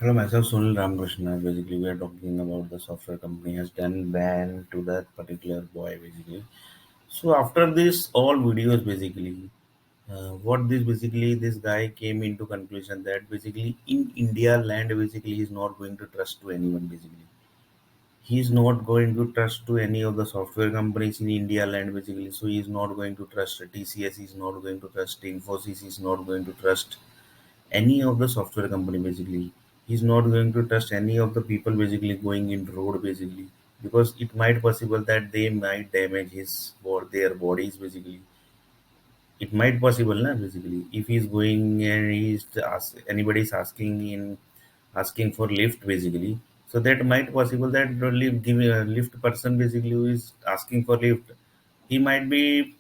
Hello, myself Sunil Ramakrishna. Basically, we are talking about the software company has done ban to that particular boy. Basically, so after this all videos, basically, what this guy came into conclusion that basically in India land, basically, he's not going to trust to anyone. Basically, he's not going to trust to any of the software companies in India land. Basically, so he's not going to trust TCS. He's not going to trust Infosys. He's not going to trust any of the software company basically. He's not going to trust any of the people basically going in road basically, because it might possible that they might damage his or their bodies basically. It might possible na basically if he's going and anybody is asking in asking for lift basically. So that might possible that the lift give a lift person basically who is asking for lift, he might be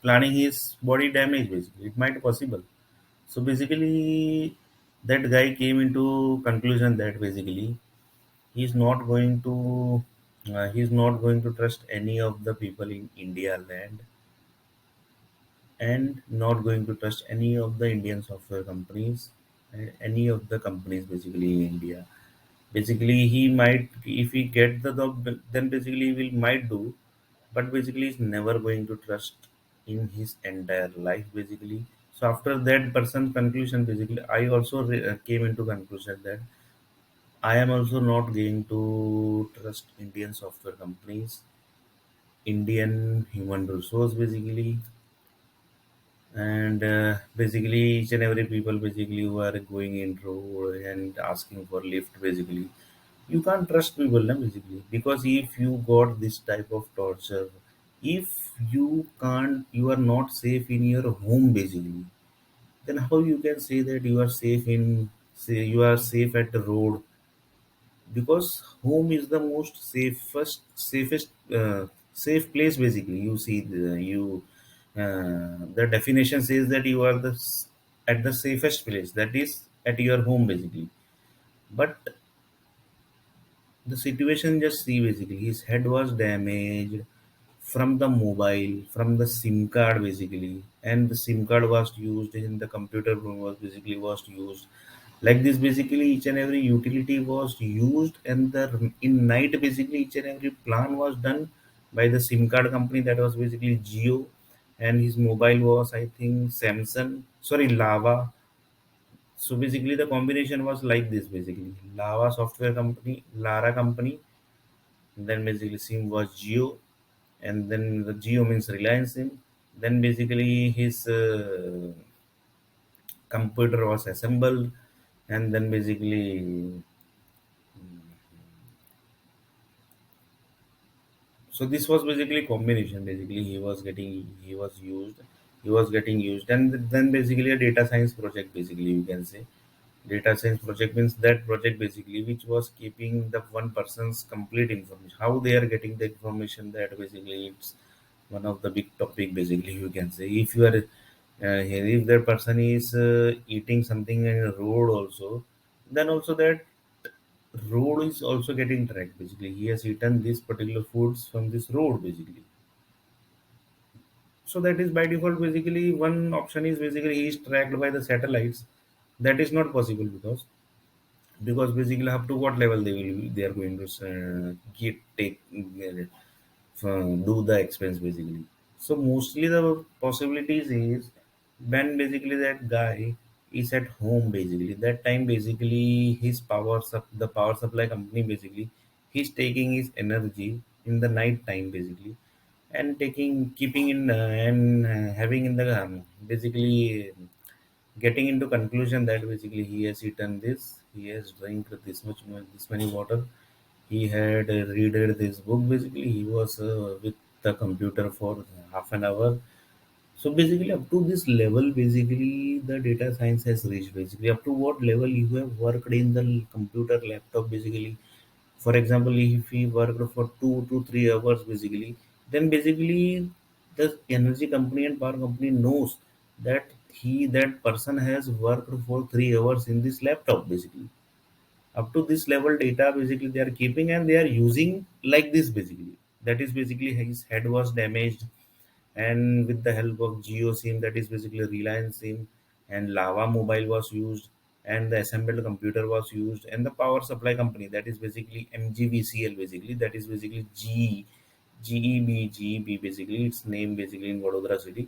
planning his body damage basically. It might possible. So basically, that guy came into conclusion that basically he's not going to he's not going to trust any of the people in India land, and not going to trust any of the Indian software companies and any of the companies basically in India. Basically, he might if he get the job, then basically he will might do, but basically he's never going to trust in his entire life basically. So after that person conclusion basically I also came into conclusion that I am also not going to trust Indian software companies, Indian human resource basically, and basically each and every people basically who are going in road and asking for lift basically. You can't trust people na, basically, because if you got this type of torture, if you are not safe in your home basically, then how you can say that you are safe in, say you are safe at the road? Because home is the most safest safe place basically. You see the definition says that you are at the safest place, that is at your home basically. But the situation, just see basically his head was damaged from the mobile, from the SIM card basically, and the SIM card was used in the computer room was basically was used like this basically. Each and every utility was used, and the in night basically each and every plan was done by the SIM card company, that was basically Geo, and his mobile was I think Samsung, sorry, Lava. So basically the combination was like this basically: Lava software company, Lara company, then basically SIM was Geo, and then the Geo means Reliance SIM. Then basically his computer was assembled, and then basically, so this was basically combination. Basically he was getting used, and then basically a data science project. Basically, you can say data science project means that project basically which was keeping the one person's complete information. How they are getting the information, that basically it's one of the big topic. Basically, you can say if you are if that person is eating something in a road also, then also that road is also getting tracked basically. He has eaten these particular foods from this road basically. So that is by default basically. One option is basically he is tracked by the satellites. That is not possible, because basically up to what level they are going to get take do the expense basically. So mostly the possibilities is when basically that guy is at home basically, that time basically his the power supply company basically, he's taking his energy in the night time basically, and taking keeping in and having in the basically getting into conclusion that basically he has eaten this, he has drank this many water, he had read this book basically, he was with the computer for half an hour. So basically up to this level basically the data science has reached basically. Up to what level you have worked in the computer laptop basically. For example, if he worked for 2 to 3 hours basically, then basically the energy company and power company knows that that person has worked for 3 hours in this laptop basically. Up to this level data basically they are keeping, and they are using like this basically. That is basically his head was damaged, and with the help of Geo SIM, that is basically Reliance SIM, and Lava Mobile was used. and the assembled computer was used, and the power supply company, that is basically MGVCL, basically that is basically GEB basically its name, basically in Vadodara city.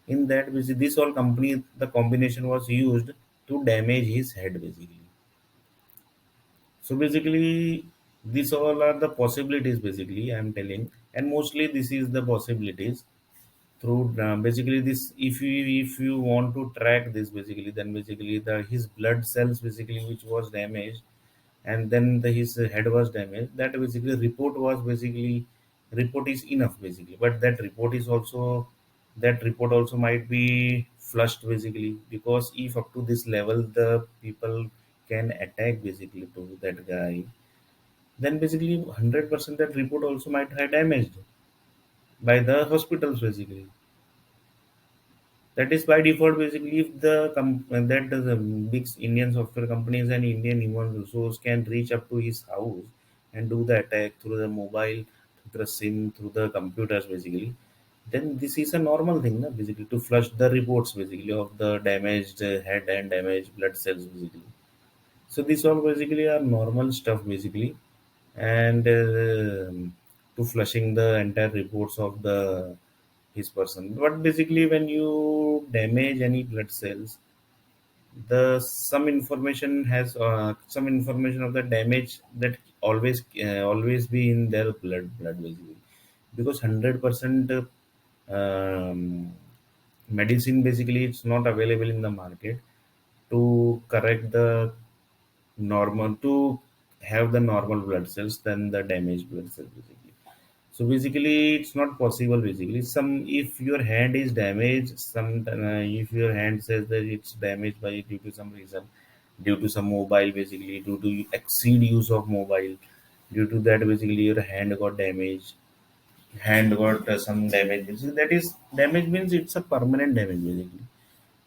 In that this all company, the combination was used to damage his head basically. So basically, these all are the possibilities. Basically, I am telling, and mostly this is the possibilities through basically this. If you want to track this basically, then basically the his blood cells basically which was damaged, and then his head was damaged. That basically report was basically, report is enough basically, but that report also might be flushed basically, because if up to this level the people can attack basically to that guy, then basically 100% that report also might have damaged by the hospitals basically. That is by default basically. If that the big Indian software companies and Indian human resource can reach up to his house and do the attack through the mobile, through the sim, through the computers basically, then this is a normal thing na, basically, to flush the reports basically of the damaged head and damaged blood cells basically. So these all basically are normal stuff basically, and to flushing the entire reports of the his person. But basically, when you damage any blood cells, the some information of the damage that always be in their blood basically, because 100% um, medicine basically it's not available in the market to correct the normal, to have the normal blood cells than the damaged blood cells basically. So basically, it's not possible. Basically, some if your hand is damaged, if your hand says that it's damaged by due to some reason, due to some mobile, basically due to exceed use of mobile, due to that basically your hand got damaged, hand got some damage. Basically, that is damage means it's a permanent damage basically,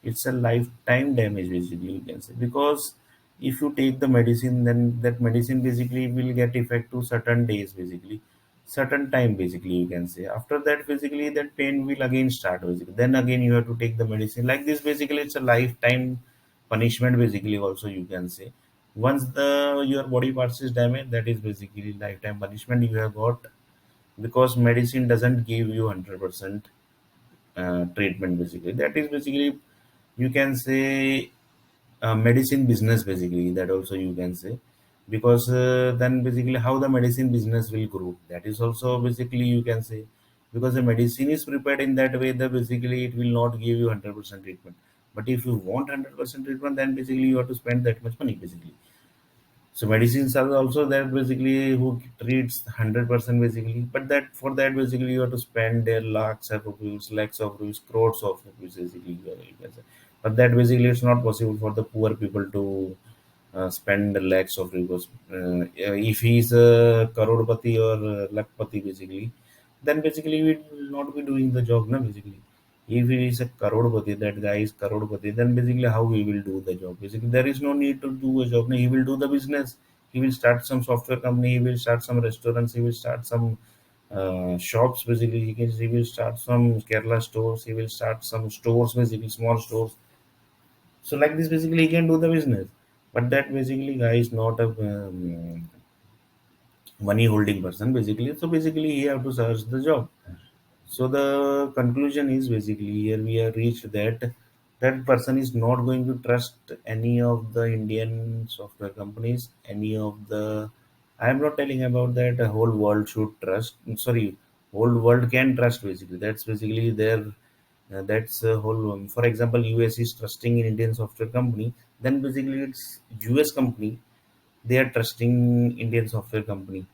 it's a lifetime damage basically you can say, because if you take the medicine, then that medicine basically will get effect to certain days basically, certain time basically you can say. After that basically that pain will again start basically, then again you have to take the medicine like this basically. It's a lifetime punishment basically also you can say. Once the your body parts is damaged, that is basically lifetime punishment you have got, because medicine doesn't give you 100% treatment basically. That is basically, you can say, medicine business basically, that also you can say. Because then basically how the medicine business will grow, that is also basically you can say. Because the medicine is prepared in that way that basically it will not give you 100% treatment. But if you want 100% treatment, then basically you have to spend that much money basically. So medicines are also that basically who treats 100% basically, but that for that basically you have to spend their lakhs of rupees, crores of rupees basically. You can say. But that basically it's not possible for the poor people to spend lakhs of rupees. If he's a karodpati or lakpati basically, then basically we will not be doing the job na basically. If he is a karodpati, that guy is karodpati, then basically how he will do the job? Basically, there is no need to do a job. No, he will do the business. He will start some software company. He will start some restaurants. He will start some shops. Basically, he will start some Kerala stores. He will start some stores. Basically, small stores. So like this, basically, he can do the business. But that basically guy is not a money holding person. Basically, so basically he have to search the job. So the conclusion is basically here we have reached that that person is not going to trust any of the Indian software companies, any of the. I am not telling about that the whole world should trust. Sorry, whole world can trust basically. That's basically their. That's a whole. For example, US is trusting in Indian software company. Then basically it's US company. They are trusting Indian software company.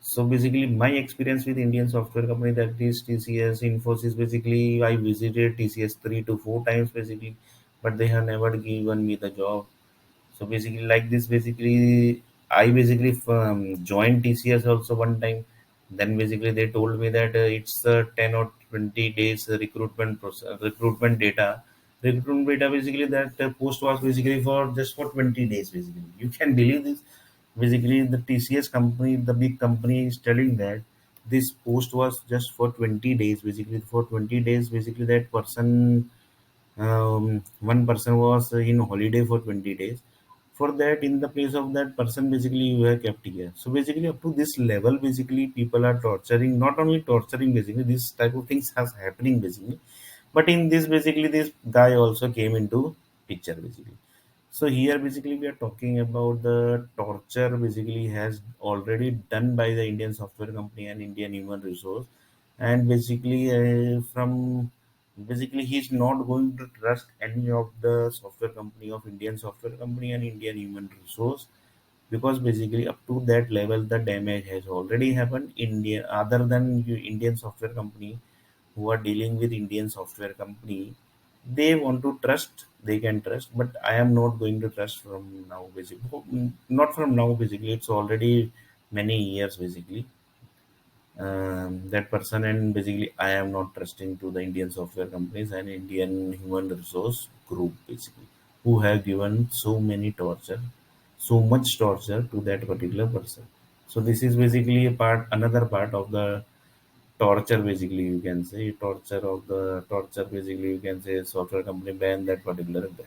So basically, my experience with Indian software company, that is TCS, Infosys. Basically, I visited TCS 3 to 4 times basically, but they have never given me the job. So basically, like this, basically, I basically joined TCS also one time. Then basically they told me that it's 10 or 20 days recruitment process, recruitment data. Recruitment data basically that post was basically for just for 20 days basically. You can believe this. Basically, the TCS company, the big company, is telling that this post was just for 20 days. Basically, for 20 days, basically that person one person was in holiday for 20 days. For that, in the place of that person, basically you have kept here. So basically, up to this level, basically people are torturing. Not only torturing, basically this type of things has happening basically. But in this, basically, this guy also came into picture basically. So here, basically, we are talking about the torture. Basically, has already done by the Indian software company and Indian human resource, and basically, from basically, he's not going to trust any of the software company of Indian software company and Indian human resource, because basically up to that level the damage has already happened. India, other than Indian software company who are dealing with Indian software company, they want to trust, they can trust, but I am not going to trust from now basically. Not from now basically, it's already many years basically, that person, and basically I am not trusting to the Indian software companies and Indian human resource group basically, who have given so many torture, so much torture to that particular person. So this is basically a part, another part of the torture basically, you can say torture of the torture basically, you can say software company ban that particular ban.